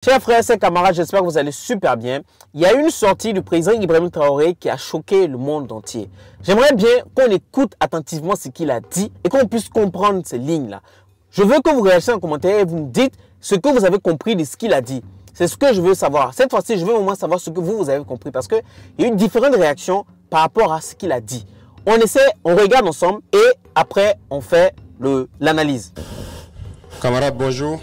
Chers frères et camarades, j'espère que vous allez super bien. Il y a eu une sortie du président Ibrahim Traoré qui a choqué le monde entier. J'aimerais bien qu'on écoute attentivement ce qu'il a dit et qu'on puisse comprendre ces lignes-là. Je veux que vous réagissiez en commentaire et vous me dites ce que vous avez compris de ce qu'il a dit. C'est ce que je veux savoir. Cette fois-ci, je veux au moins savoir ce que vous avez compris parce qu'il y a eu différentes réactions par rapport à ce qu'il a dit. On essaie, on regarde ensemble et après, on fait l'analyse. Camarades, bonjour.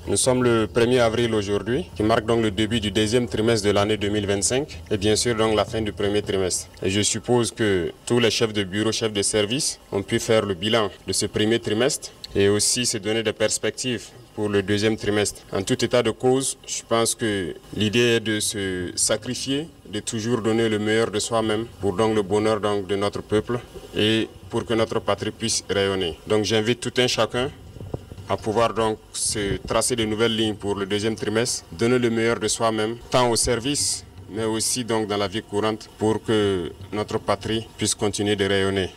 Nous sommes le 1er avril aujourd'hui, qui marque donc le début du deuxième trimestre de l'année 2025 et bien sûr donc la fin du premier trimestre. Et je suppose que tous les chefs de bureau, chefs de service ont pu faire le bilan de ce premier trimestre et aussi se donner des perspectives pour le deuxième trimestre. En tout état de cause, je pense que l'idée est de se sacrifier, de toujours donner le meilleur de soi-même pour donc le bonheur donc de notre peuple et pour que notre patrie puisse rayonner. Donc j'invite tout un chacun à pouvoir donc se tracer de nouvelles lignes pour le deuxième trimestre, donner le meilleur de soi-même, tant au service, mais aussi donc dans la vie courante, pour que notre patrie puisse continuer de rayonner.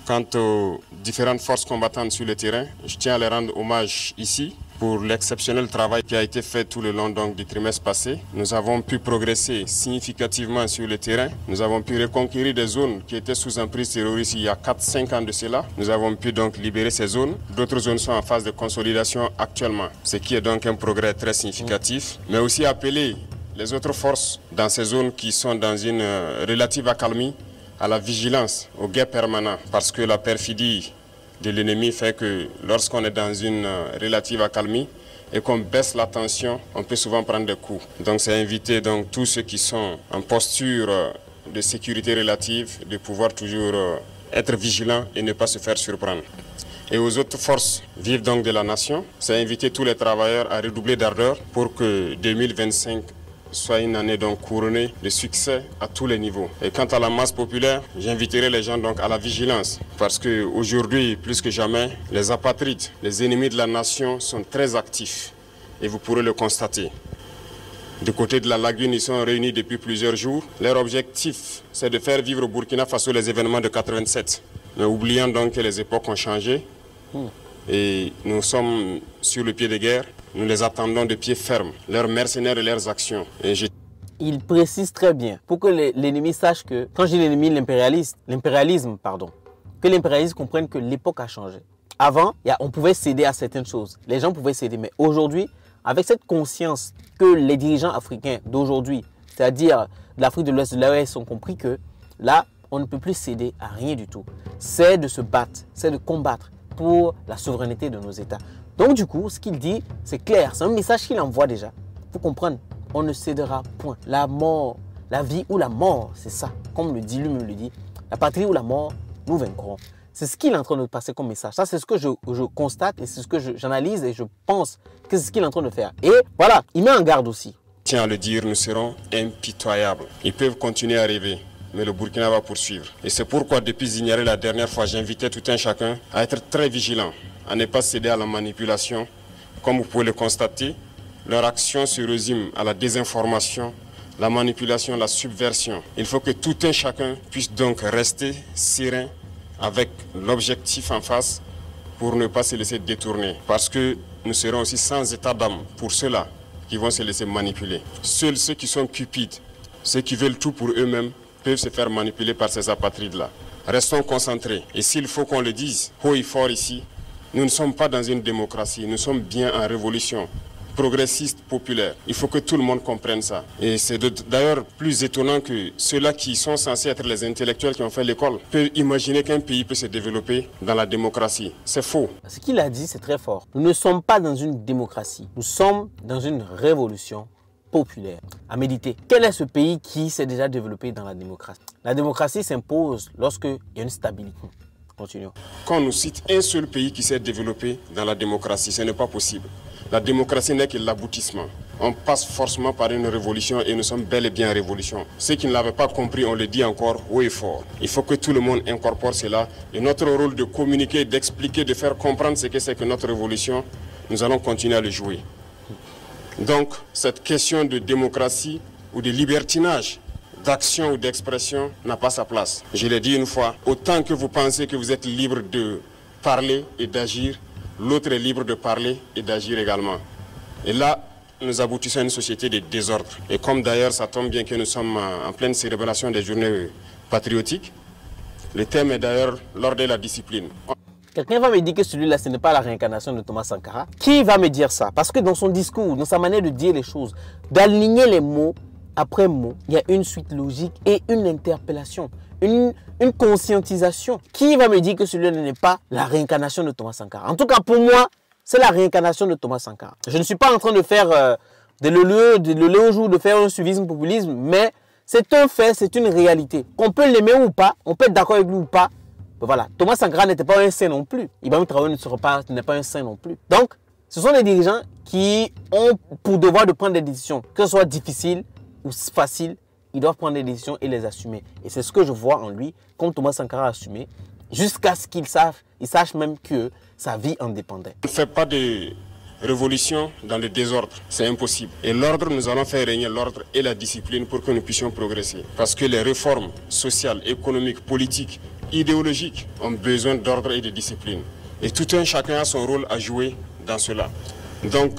Quant aux différentes forces combattantes sur le terrain, je tiens à les rendre hommage ici pour l'exceptionnel travail qui a été fait tout le long donc, du trimestre passé. Nous avons pu progresser significativement sur le terrain. Nous avons pu reconquérir des zones qui étaient sous emprise terroriste il y a 4-5 ans de cela. Nous avons pu donc libérer ces zones. D'autres zones sont en phase de consolidation actuellement, ce qui est donc un progrès très significatif. Mais aussi appeler les autres forces dans ces zones qui sont dans une relative accalmie à la vigilance, au guet permanent, parce que la perfidie de l'ennemi fait que lorsqu'on est dans une relative accalmie et qu'on baisse la tension, on peut souvent prendre des coups. Donc c'est inviter donc tous ceux qui sont en posture de sécurité relative de pouvoir toujours être vigilants et ne pas se faire surprendre. Et aux autres forces vives donc de la nation, c'est inviter tous les travailleurs à redoubler d'ardeur pour que 2025 soit une année donc couronnée de succès à tous les niveaux. Et quant à la masse populaire, j'inviterai les gens donc à la vigilance parce qu'aujourd'hui, plus que jamais, les apatrides, les ennemis de la nation sont très actifs et vous pourrez le constater. Du côté de la lagune, ils sont réunis depuis plusieurs jours. Leur objectif, c'est de faire vivre au Burkina Faso les événements de 87. Mais oubliant donc que les époques ont changé et nous sommes sur le pied de guerre. Nous les attendons de pied ferme, leurs mercenaires et leurs actions. Il précise très bien, pour que l'ennemi sache que, quand je dis l'ennemi, l'impérialisme, que l'impérialisme comprenne que l'époque a changé. Avant, on pouvait céder à certaines choses. Les gens pouvaient céder, mais aujourd'hui, avec cette conscience que les dirigeants africains d'aujourd'hui, c'est-à-dire de l'Afrique de l'Ouest, de l'AES, ont compris que là, on ne peut plus céder à rien du tout. C'est de se battre, c'est de combattre pour la souveraineté de nos États. Donc du coup, ce qu'il dit, c'est clair. C'est un message qu'il envoie déjà. Pour comprendre, on ne cédera point. La mort, la vie ou la mort, c'est ça. Comme le dit lui-même le dit, la patrie ou la mort, nous vaincrons. C'est ce qu'il est en train de passer comme message. Ça, c'est ce que je constate et c'est ce que j'analyse et je pense que c'est ce qu'il est en train de faire. Et voilà, il met en garde aussi. Tiens à le dire, nous serons impitoyables. Ils peuvent continuer à rêver, mais le Burkina va poursuivre. Et c'est pourquoi, depuis Zignaré la dernière fois, j'invitais tout un chacun à être très vigilant, à ne pas céder à la manipulation. Comme vous pouvez le constater, leur action se résume à la désinformation, la manipulation, la subversion. Il faut que tout un chacun puisse donc rester serein avec l'objectif en face pour ne pas se laisser détourner. Parce que nous serons aussi sans état d'âme pour ceux-là qui vont se laisser manipuler. Seuls ceux qui sont cupides, ceux qui veulent tout pour eux-mêmes, peuvent se faire manipuler par ces apatrides-là. Restons concentrés. Et s'il faut qu'on le dise haut et fort ici, nous ne sommes pas dans une démocratie, nous sommes bien en révolution progressiste, populaire. Il faut que tout le monde comprenne ça. Et c'est d'ailleurs plus étonnant que ceux-là qui sont censés être les intellectuels qui ont fait l'école peuvent imaginer qu'un pays peut se développer dans la démocratie. C'est faux. Ce qu'il a dit, c'est très fort. Nous ne sommes pas dans une démocratie, nous sommes dans une révolution populaire. À méditer. Quel est ce pays qui s'est déjà développé dans la démocratie? La démocratie s'impose lorsqu'il y a une stabilité. Continuons. Quand on nous cite un seul pays qui s'est développé dans la démocratie, ce n'est pas possible. La démocratie n'est que l'aboutissement. On passe forcément par une révolution et nous sommes bel et bien en révolution. Ceux qui ne l'avaient pas compris, on le dit encore haut et fort. Il faut que tout le monde incorpore cela. Et notre rôle de communiquer, d'expliquer, de faire comprendre ce que c'est que notre révolution, nous allons continuer à le jouer. Donc, cette question de démocratie ou de libertinage, d'action ou d'expression n'a pas sa place. Je l'ai dit une fois, autant que vous pensez que vous êtes libre de parler et d'agir, l'autre est libre de parler et d'agir également. Et là, nous aboutissons à une société de désordre. Et comme d'ailleurs, ça tombe bien que nous sommes en pleine célébration des journées patriotiques, le thème est d'ailleurs l'ordre et la discipline. Quelqu'un va me dire que celui-là, ce n'est pas la réincarnation de Thomas Sankara. Qui va me dire ça? Parce que dans son discours, dans sa manière de dire les choses, d'aligner les mots après mots, il y a une suite logique et une interpellation, une conscientisation. Qui va me dire que celui-là n'est pas la réincarnation de Thomas Sankara? En tout cas, pour moi, c'est la réincarnation de Thomas Sankara. Je ne suis pas en train de faire de le au jour, de faire un suivisme populisme, mais c'est un fait, c'est une réalité. Qu'on peut l'aimer ou pas, on peut être d'accord avec lui ou pas. Voilà, Thomas Sankara n'était pas un saint non plus. Ibrahim Traoré n'est pas un saint non plus. Donc, ce sont des dirigeants qui ont pour devoir de prendre des décisions, que ce soit difficile ou facile, ils doivent prendre des décisions et les assumer. Et c'est ce que je vois en lui, comme Thomas Sankara a assumé, jusqu'à ce qu'il sache même que sa vie en dépendait. On ne fait pas de révolution dans le désordre, c'est impossible. Et l'ordre, nous allons faire régner l'ordre et la discipline pour que nous puissions progresser. Parce que les réformes sociales, économiques, politiques, idéologiques ont besoin d'ordre et de discipline. Et tout un chacun a son rôle à jouer dans cela. Donc,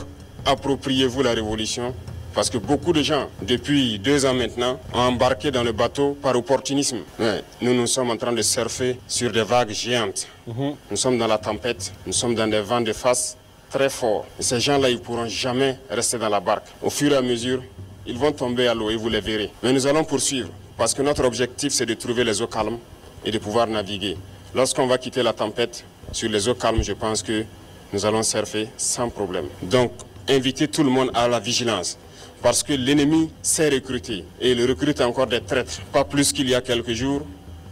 appropriez-vous la révolution. Parce que beaucoup de gens, depuis 2 ans maintenant, ont embarqué dans le bateau par opportunisme. Mais nous sommes en train de surfer sur des vagues géantes. Nous sommes dans la tempête, nous sommes dans des vents de face très forts. Et ces gens-là, ils ne pourront jamais rester dans la barque. Au fur et à mesure, ils vont tomber à l'eau et vous les verrez. Mais nous allons poursuivre parce que notre objectif, c'est de trouver les eaux calmes et de pouvoir naviguer. Lorsqu'on va quitter la tempête, sur les eaux calmes, je pense que nous allons surfer sans problème. Donc, invitez tout le monde à la vigilance. Parce que l'ennemi s'est recruté et il recrute encore des traîtres. Pas plus qu'il y a quelques jours,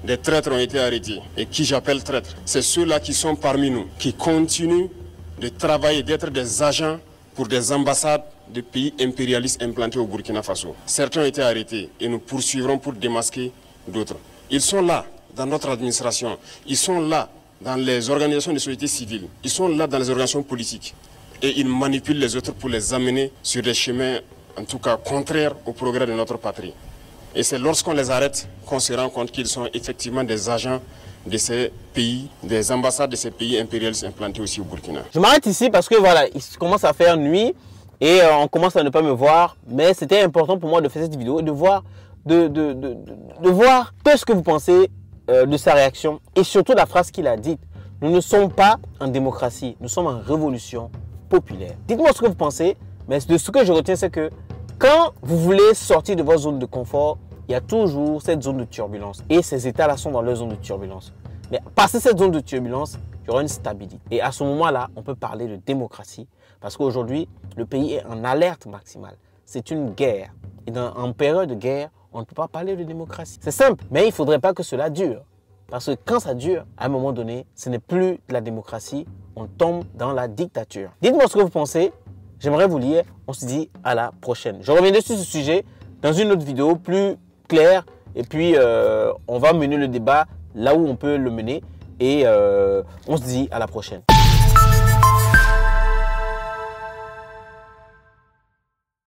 des traîtres ont été arrêtés. Et qui j'appelle traîtres, c'est ceux-là qui sont parmi nous, qui continuent de travailler, d'être des agents pour des ambassades de pays impérialistes implantés au Burkina Faso. Certains ont été arrêtés et nous poursuivrons pour démasquer d'autres. Ils sont là dans notre administration, ils sont là dans les organisations de société civile, ils sont là dans les organisations politiques. Et ils manipulent les autres pour les amener sur des chemins en tout cas contraire au progrès de notre patrie. Et c'est lorsqu'on les arrête qu'on se rend compte qu'ils sont effectivement des agents de ces pays, des ambassades de ces pays impérialistes implantés aussi au Burkina. Je m'arrête ici parce que voilà, il commence à faire nuit et on commence à ne pas me voir. Mais c'était important pour moi de faire cette vidéo et de voir, de voir tout ce que vous pensez de sa réaction et surtout la phrase qu'il a dite. Nous ne sommes pas en démocratie, nous sommes en révolution populaire. Dites-moi ce que vous pensez. Mais de ce que je retiens, c'est que quand vous voulez sortir de votre zone de confort, il y a toujours cette zone de turbulence. Et ces états-là sont dans leur zone de turbulence. Mais passer cette zone de turbulence, il y aura une stabilité. Et à ce moment-là, on peut parler de démocratie. Parce qu'aujourd'hui, le pays est en alerte maximale. C'est une guerre. Et en période de guerre, on ne peut pas parler de démocratie. C'est simple, mais il ne faudrait pas que cela dure. Parce que quand ça dure, à un moment donné, ce n'est plus de la démocratie. On tombe dans la dictature. Dites-moi ce que vous pensez. J'aimerais vous lire. On se dit à la prochaine. Je reviendrai sur ce sujet dans une autre vidéo plus claire. Et puis, on va mener le débat là où on peut le mener. Et on se dit à la prochaine.